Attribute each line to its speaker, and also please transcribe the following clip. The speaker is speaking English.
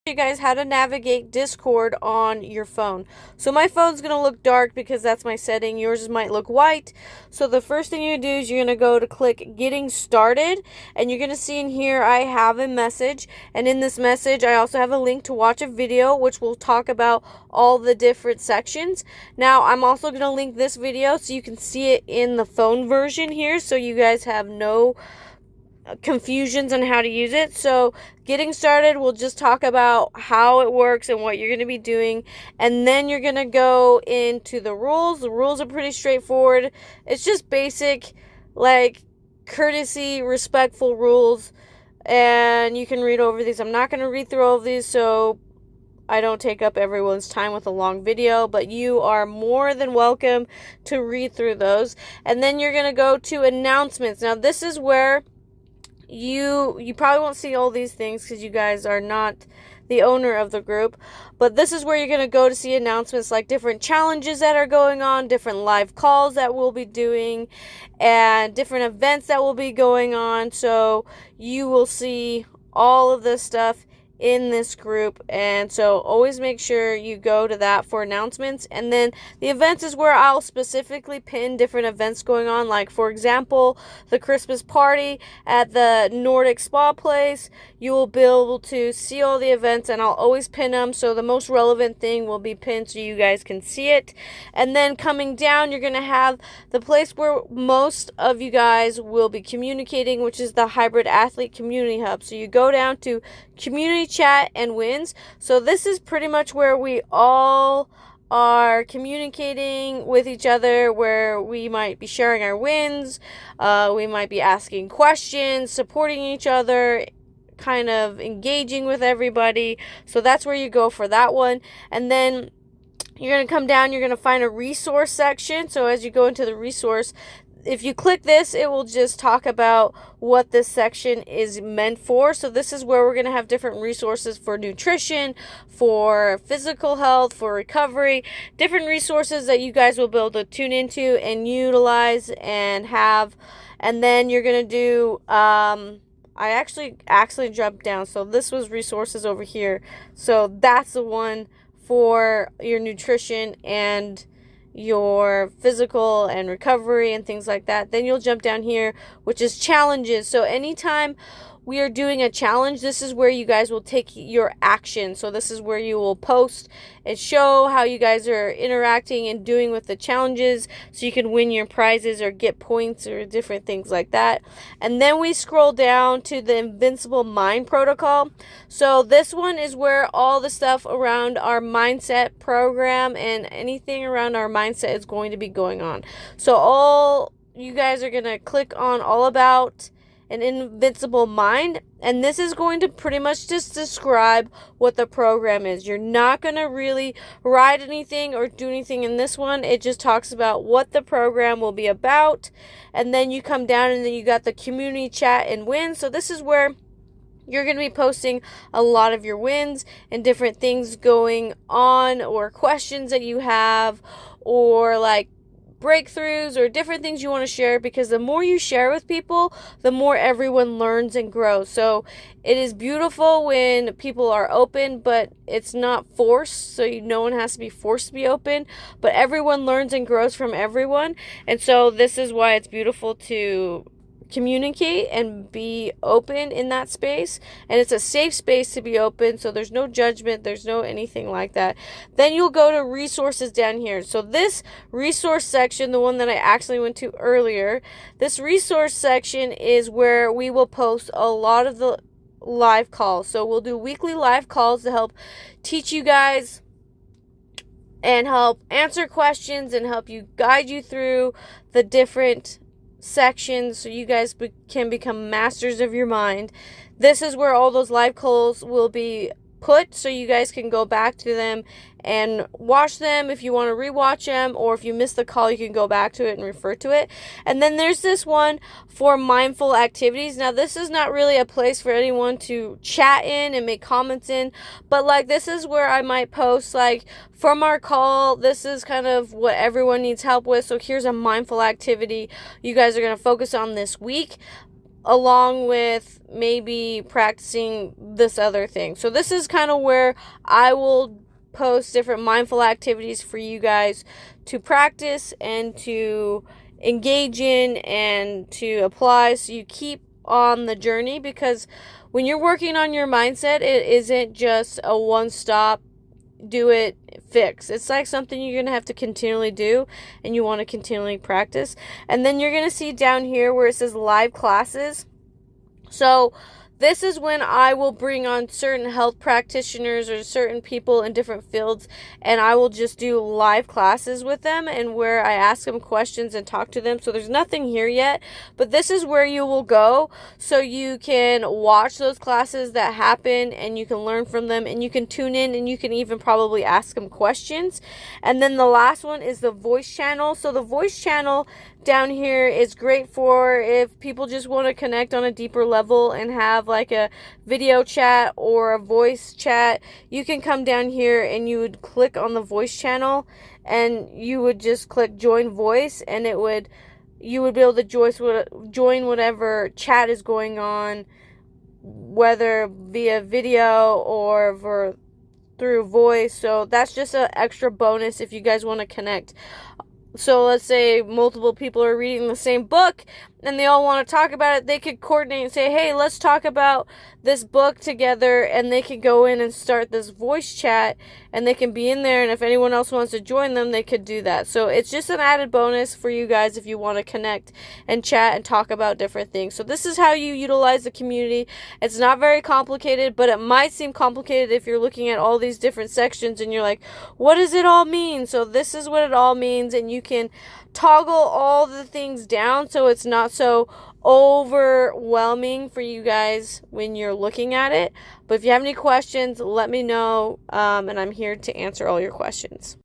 Speaker 1: You guys how to navigate Discord on your phone. So my phone's going to look dark because that's my setting. Yours might look white. So the first thing you do is you're going to go to click getting started, and you're going to see in here I have a message, and in this message I also have a link to watch a video which will talk about all the different sections. Now I'm also going to link this video so you can see it in the phone version here, so you guys have no confusions on how to use it. So getting started, we'll just talk about how it works and what you're going to be doing, and then you're going to go into the rules. The rules are pretty straightforward. It's just basic, like, courtesy, respectful rules, and you can read over these. I'm not going to read through all of these so I don't take up everyone's time with a long video, but you are more than welcome to read through those. And then you're going to go to announcements. Now this is where you probably won't see all these things because you guys are not the owner of the group, but this is where you're going to go to see announcements like different challenges that are going on, different live calls that we'll be doing, and different events that will be going on. So you will see all of this stuff in this group, and so always make sure you go to that for announcements. And then the events is where I'll specifically pin different events going on, like for example the Christmas party at the Nordic Spa place. You will be able to see all the events, and I'll always pin them, so the most relevant thing will be pinned so you guys can see it. And then coming down, you're going to have the place where most of you guys will be communicating, which is the Hybrid Athlete Community Hub. So you go down to community chat and wins. So this is pretty much where we all are communicating with each other, where we might be sharing our wins, we might be asking questions, supporting each other, kind of engaging with everybody. So that's where you go for that one. And then you're going to come down, you're going to find a resource section. So as you go into the resource, if you click this, it will just talk about what this section is meant for. So this is where we're going to have different resources for nutrition, for physical health, for recovery, different resources that you guys will be able to tune into and utilize and have. And then you're going to do, I actually jumped down. So this was resources over here. So that's the one for your nutrition and your physical and recovery and things like that. Then you'll jump down here, which is challenges. So anytime we are doing a challenge, this is where you guys will take your action. So this is where you will post and show how you guys are interacting and doing with the challenges, so you can win your prizes or get points or different things like that. And then we scroll down to the Invincible Mind Protocol. So this one is where all the stuff around our mindset program and anything around our mindset is going to be going on. So all you guys are going to click on all about an invincible mind, and this is going to pretty much just describe what the program is. You're not going to really write anything or do anything in this one. It just talks about what the program will be about. And then you come down, and then you got the community chat and wins. So this is where you're going to be posting a lot of your wins and different things going on, or questions that you have, or like breakthroughs or different things you want to share, because the more you share with people, the more everyone learns and grows. So it is beautiful when people are open, but it's not forced, so no one has to be forced to be open, but everyone learns and grows from everyone. And so this is why it's beautiful to communicate and be open in that space, and it's a safe space to be open, so there's no judgment, there's no anything like that. Then you'll go to resources down here. So this resource section, the one that I actually went to earlier, this resource section is where we will post a lot of the live calls. So we'll do weekly live calls to help teach you guys and help answer questions and help you guide you through the different sections, so you guys can become masters of your mind. This is where all those live calls will be put, so you guys can go back to them and watch them if you want to rewatch them, or if you missed the call, you can go back to it and refer to it. And then there's this one for mindful activities. Now this is not really a place for anyone to chat in and make comments in, but like this is where I might post like, from our call, this is kind of what everyone needs help with, so here's a mindful activity you guys are going to focus on this week. along with maybe practicing this other thing. So this is kind of where I will post different mindful activities for you guys to practice and to engage in and to apply, so you keep on the journey, because when you're working on your mindset, it isn't just a one stop do it fix. It's like something you're going to have to continually do, and you want to continually practice. And then you're going to see down here where it says live classes. So this is when I will bring on certain health practitioners or certain people in different fields, and I will just do live classes with them, and where I ask them questions and talk to them. So there's nothing here yet, but this is where you will go, so you can watch those classes that happen, and you can learn from them, and you can tune in, and you can even probably ask them questions. And then the last one is the voice channel. So the voice channel down here is great for if people just want to connect on a deeper level and have like a video chat or a voice chat. You can come down here and you would click on the voice channel, and you would just click join voice, and you would be able to join whatever chat is going on, whether via video or through voice. So that's just an extra bonus if you guys want to connect. So let's say multiple people are reading the same book and they all want to talk about it. They could coordinate and say, hey, let's talk about this book together, and they could go in and start this voice chat, and they can be in there, and if anyone else wants to join them, they could do that. So it's just an added bonus for you guys if you want to connect and chat and talk about different things. So this is how you utilize the community. It's not very complicated, but it might seem complicated if you're looking at all these different sections and you're like, what does it all mean? So this is what it all means, and you can toggle all the things down so it's not so overwhelming for you guys when you're looking at it. But if you have any questions, let me know, and I'm here to answer all your questions.